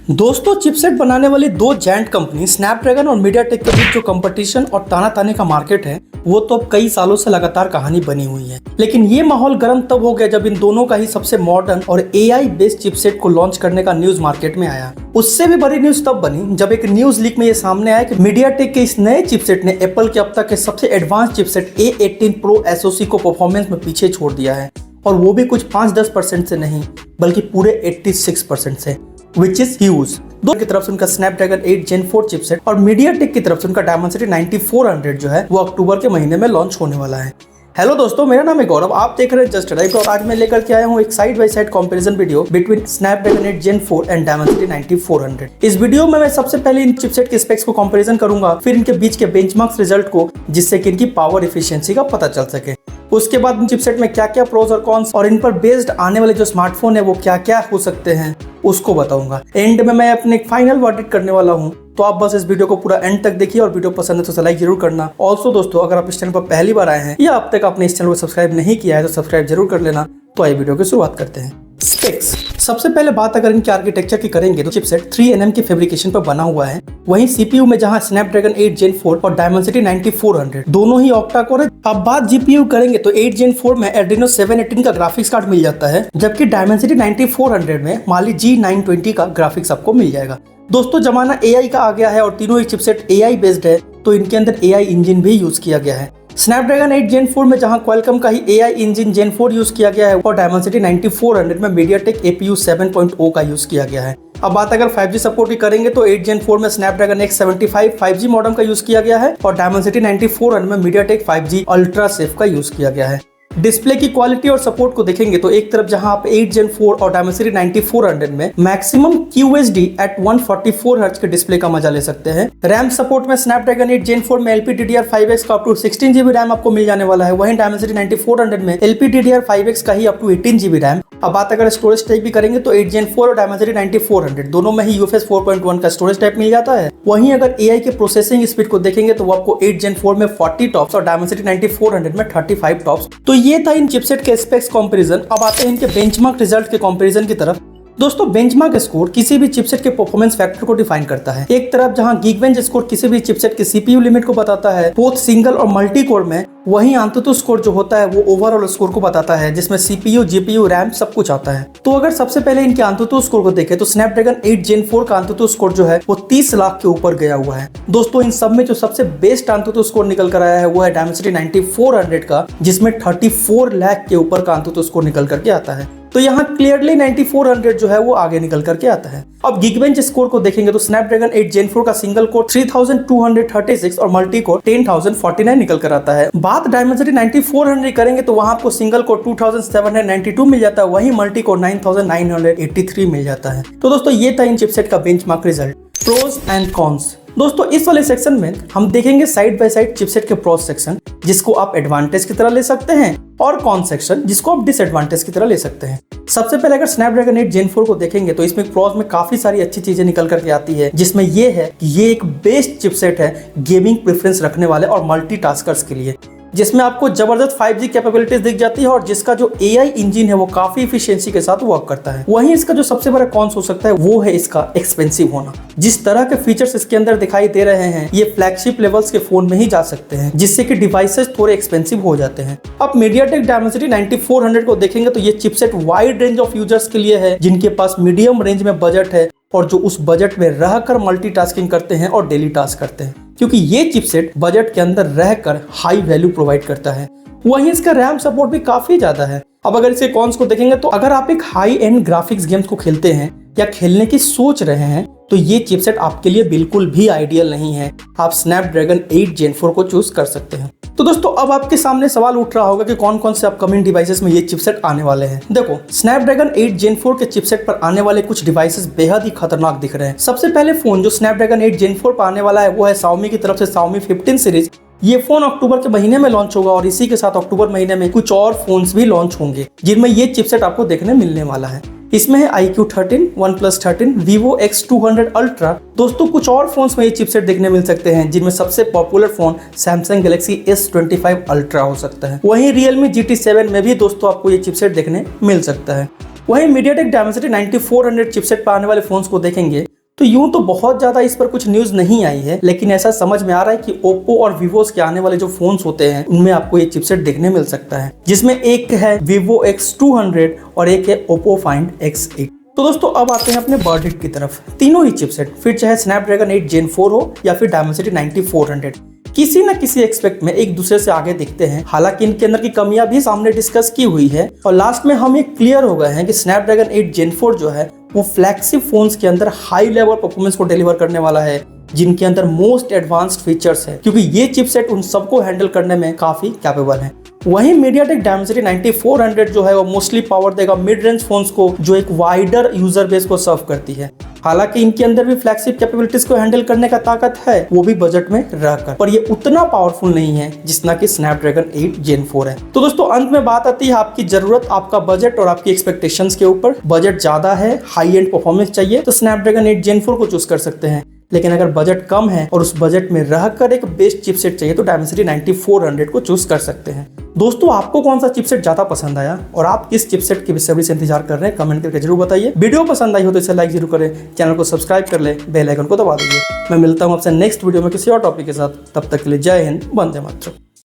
दोस्तों चिपसेट बनाने वाली दो जायंट कंपनी स्नैपड्रैगन और मीडियाटेक के बीच जो कंपटीशन और तानातानी का मार्केट है वो तो अब कई सालों से लगातार कहानी बनी हुई है। लेकिन ये माहौल गर्म तब हो गया जब इन दोनों का ही सबसे मॉडर्न और एआई बेस्ड चिपसेट को लॉन्च करने का न्यूज मार्केट में आया। उससे भी बड़ी न्यूज तब बनी जब एक न्यूज लीक में ये सामने आया कि मीडियाटेक के इस नए चिपसेट ने एप्पल के अब तक के सबसे advance chipset A18 Pro SoC को परफॉर्मेंस में पीछे छोड़ दिया है, और वो भी कुछ 5-10% से नहीं बल्कि पूरे 86% से, विच इज ह्यूज। दो की तरफ से उनका स्नैपड्रैगन 8 Gen 4 चिपसेट और मीडियाटेक की तरफ से उनका डायमेंसिटी 9400 जो है वो अक्टूबर के महीने में लॉन्च होने वाला है। हेलो दोस्तों, मेरा नाम है गौरव, आप देख रहे हैं जस्ट राइट। और आज मैं लेकर के आया हूँ एक side by side comparison video between Snapdragon 8 Gen 4 and Dimensity 9400। इस वीडियो में मैं सबसे पहले इन चिपसेट के स्पेक्स को कंपैरिजन करूंगा, फिर इनके बीच के बेंचमार्क्स रिजल्ट को, जिससे कि इनकी पावर एफिशिएंसी का पता चल सके। उसके बाद इन चिपसेट में क्या क्या प्रोज और कॉन्स और इन पर बेस्ड आने वाले जो स्मार्टफोन है वो क्या क्या हो सकते हैं उसको बताऊंगा। एंड में मैं अपने फाइनल वर्डिक्ट करने वाला हूँ, तो आप बस इस वीडियो को पूरा एंड तक देखिए और वीडियो पसंद है तो लाइक जरूर करना। ऑल्सो दोस्तों, अगर आप इस चैनल पर पहली बार आए हैं या अब तक आपने इस चैनल को सब्सक्राइब नहीं किया है तो सब्सक्राइब जरूर कर लेना। तो आइए वीडियो की शुरुआत करते हैं। स्पेक्स, सबसे पहले बात अगर इनके आर्किटेक्चर की करेंगे तो चिपसेट 3nm की फैब्रिकेशन पर बना हुआ है। वहीं सीपीयू में जहां स्नैपड्रैगन 8 Gen 4 और डायमेंसिटी 9400 दोनों ही ऑक्टा कोर है। अब बात जीपीयू करेंगे तो 8 Gen 4 में एड्रीनो 718 का ग्राफिक्स कार्ड मिल जाता है, जबकि डायमेंसिटी 9400 में माली G920 का ग्राफिक्स आपको मिल जाएगा। दोस्तों जमाना एआई का आ गया है और तीनों ही चिपसेट एआई बेस्ड है, तो इनके अंदर एआई इंजन भी यूज किया गया है। स्नैपड्रैगन 8 Gen 4 में जहां क्वालकॉम का ही एआई इंजन Gen 4 यूज किया गया है और डायमेंसिटी 9400 में मीडियाटेक APU 7.0 का यूज किया गया है। अब बात अगर 5G सपोर्ट की करेंगे तो 8 Gen 4 में स्नैपड्रैगन X75 5G मॉडेम का यूज किया गया है और डायमेंसिटी 9400 में मीडियाटेक 5G अल्ट्रा सेफ का यूज किया गया है। डिस्प्ले की क्वालिटी और सपोर्ट को देखेंगे तो एक तरफ जहां आप 8 Gen 4 और डायमेंसिटी 9400 में मैक्सिमम QHD एट 144 हर्ट्ज के डिस्प्ले का मजा ले सकते हैं। रैम सपोर्ट में स्नैपड्रैगन 8 Gen 4 में LPDDR5X का अप टू 16GB रैम आपको मिल जाने वाला है। वहीं डायमेंसिटी 9400 में LPDDR5X का ही अप टू 18GB रैम। अब बात अगर स्टोरेज टाइप भी करेंगे तो 8 Gen 4 और डायमेंसिटी 9400 दोनों में ही UFS 4.1 का स्टोरेज टाइप मिल जाता है। वहीं अगर AI के प्रोसेसिंग स्पीड को देखेंगे तो वो आपको 8 Gen 4 में 40 टॉप्स और डायमेंसिटी 9400 में 35 टॉप्स। तो ये था इन चिपसेट के स्पेक्स कंपैरिजन। अब आते हैं इनके बेंचमार्क रिजल्ट के कंपैरिजन की तरफ। दोस्तों बेंचमार्क स्कोर किसी भी चिपसेट के परफॉर्मेंस फैक्टर को डिफाइन करता है। एक तरफ जहां गीकबेंच स्कोर किसी भी चिपसेट के सीपीयू लिमिट को बताता है बोथ सिंगल और मल्टी कोर में, वहीं AnTuTu स्कोर जो होता है वो ओवरऑल स्कोर को बताता है, जिसमें सीपीयू, जीपीयू, रैम सब कुछ आता है। तो अगर सबसे पहले इनके AnTuTu स्कोर को देखें तो स्नैपड्रैगन 8 Gen 4 का AnTuTu स्कोर जो है वो 30 लाख के ऊपर गया हुआ है। दोस्तों इन सब में जो सबसे बेस्ट AnTuTu स्कोर निकल कर आया है वो है डायमेंसिटी 9400 का, जिसमें 34 लाख के ऊपर का AnTuTu स्कोर निकल करके आता है। तो यहाँ क्लियरली 9400 जो है वो आगे निकल करके आता है। अब गीकबेंच स्कोर को देखेंगे तो स्नैपड्रैगन 8 Gen 4 का सिंगल कोर 3236 और मल्टी कोर 10049 निकल कर आता है। बात डायमेंसिटी 9400 करेंगे तो वहां आपको सिंगल कोर 2792 मिल जाता है, वहीं मल्टी कोर 9983 मिल जाता है। तो दोस्तों ये था इन चिपसेट का benchmark result. Pros and cons. दोस्तों इस वाले सेक्शन में हम देखेंगे साइड बाय साइड चिपसेट के प्रोज सेक्शन, जिसको आप एडवांटेज की तरह ले सकते हैं, और कॉन सेक्शन जिसको आप डिसएडवांटेज की तरह ले सकते हैं। सबसे पहले अगर स्नैपड्रैगन 8 Gen 4 को देखेंगे तो इसमें प्रोज में काफी सारी अच्छी चीजें निकल करके आती है, जिसमें ये है कि ये एक बेस्ट चिपसेट है गेमिंग प्रेफरेंस रखने वाले और मल्टीटास्कर्स के लिए, जिसमें आपको जबरदस्त 5G कैपेबिलिटीज दिख जाती है और जिसका जो AI इंजन है वो काफी इफिशिएंसी के साथ वर्क करता है। वहीं इसका जो सबसे बड़ा कॉन्स हो सकता है वो है इसका एक्सपेंसिव होना। जिस तरह के फीचर्स इसके अंदर दिखाई दे रहे हैं ये फ्लैगशिप लेवल्स के फोन में ही जा सकते हैं, जिससे कि डिवाइसेस थोड़े एक्सपेंसिव हो जाते हैं। अब मीडियाटेक डायमेंसिटी 9400 को देखेंगे तो ये chipset wide range of users के लिए है, जिनके पास मीडियम रेंज में बजट है और जो उस बजट में रहकर मल्टीटास्किंग करते हैं और डेली टास्क करते हैं, क्योंकि ये चिपसेट बजट के अंदर रहकर हाई वैल्यू प्रोवाइड करता है। वहीं इसका रैम सपोर्ट भी काफी ज्यादा है। अब अगर इसके कॉन्स को देखेंगे तो अगर आप एक हाई एंड ग्राफिक्स गेम्स को खेलते हैं या खेलने की सोच रहे हैं तो ये चिपसेट आपके लिए बिल्कुल भी आइडियल नहीं है। आप स्नैपड्रैगन 8 Gen 4 को चूज कर सकते हैं। तो दोस्तों अब आपके सामने सवाल उठ रहा होगा कि कौन कौन से अपकमिंग डिवाइसेस में ये चिपसेट आने वाले हैं। देखो स्नैपड्रैगन 8 Gen 4 के चिपसेट पर आने वाले कुछ डिवाइसेस बेहद ही खतरनाक दिख रहे हैं। सबसे पहले फोन जो स्नैपड्रैगन 8 Gen 4 पर आने वाला है वो है Xiaomi की तरफ से Xiaomi 15 सीरीज। ये फोन अक्टूबर के महीने में लॉन्च होगा और इसी के साथ अक्टूबर महीने में कुछ और फोन्स भी लॉन्च होंगे जिनमें ये चिपसेट आपको देखने मिलने वाला है। इसमें है iQOO 13, OnePlus 13, Vivo X200 Ultra। दोस्तों कुछ और फोन्स में ये चिपसेट देखने मिल सकते हैं, जिनमें सबसे popular phone Samsung Galaxy S25 Ultra हो सकता है। वहीं Realme GT7 में भी दोस्तों आपको ये चिपसेट देखने मिल सकता है। वहीं मीडियाटेक डायमेंसिटी 9400 चिपसेट पर आने वाले फोन्स को देखेंगे यूं तो बहुत ज्यादा इस पर कुछ न्यूज नहीं आई है, लेकिन ऐसा समझ में आ रहा है कि ओप्पो और वीवो के आने वाले जो फोन्स होते हैं उनमें आपको ये चिपसेट देखने मिल सकता है, जिसमें एक है Vivo X200 और एक है Oppo Find X8। तो दोस्तों अब आते हैं अपने बजट की तरफ। तीनों ही चिपसेट, फिर चाहे स्नैपड्रैगन 8 Gen 4 हो या फिर Dimensity 9400, किसी न किसी एक्सपेक्ट में एक दूसरे से आगे दिखते हैं। हालांकि इनके अंदर की कमियां भी सामने डिस्कस की हुई है और लास्ट में हम ये क्लियर हो गए हैं कि स्नैपड्रैगन 8 Gen 4 जो है वो फ्लैगशिप फोन्स के अंदर हाई लेवल परफॉर्मेंस को डिलीवर करने वाला है, जिनके अंदर मोस्ट एडवांस्ड फीचर्स है, क्योंकि ये चिपसेट उन सबको हैंडल करने में काफी कैपेबल है। वहीं मीडियाटेक Dimensity 9400 जो है वो मोस्टली पावर देगा मिड रेंज फोन्स को, जो एक वाइडर यूजर बेस को सर्व करती है। हालांकि इनके अंदर भी फ्लैगशिप कैपेबिलिटीज को हैंडल करने का ताकत है, वो भी बजट में रहकर, पर ये उतना पावरफुल नहीं है जितना कि स्नैपड्रैगन 8 Gen 4 है। तो दोस्तों अंत में बात आती है आपकी जरूरत, आपका बजट और आपकी एक्सपेक्टेशंस के ऊपर। बजट ज्यादा है, हाई एंड परफॉर्मेंस चाहिए तो स्नैपड्रैगन 8 Gen 4 को चूज कर सकते हैं, लेकिन अगर बजट कम है और उस बजट में रहकर एक बेस्ट चिपसेट चाहिए तो Dimensity 9400 को चूज कर सकते हैं। दोस्तों आपको कौन सा चिपसेट ज्यादा पसंद आया और आप किस चिपसेट की बेसब्री से इंतजार कर रहे हैं, कमेंट करके जरूर बताइए। वीडियो पसंद आई हो तो इसे लाइक जरूर करें, चैनल को सब्सक्राइब कर ले, बेल आइकन को दबा दीजिए। मैं मिलता हूं आपसे नेक्स्ट वीडियो में किसी और टॉपिक के साथ, तब तक के लिए जय हिंद, वंदे मातरम।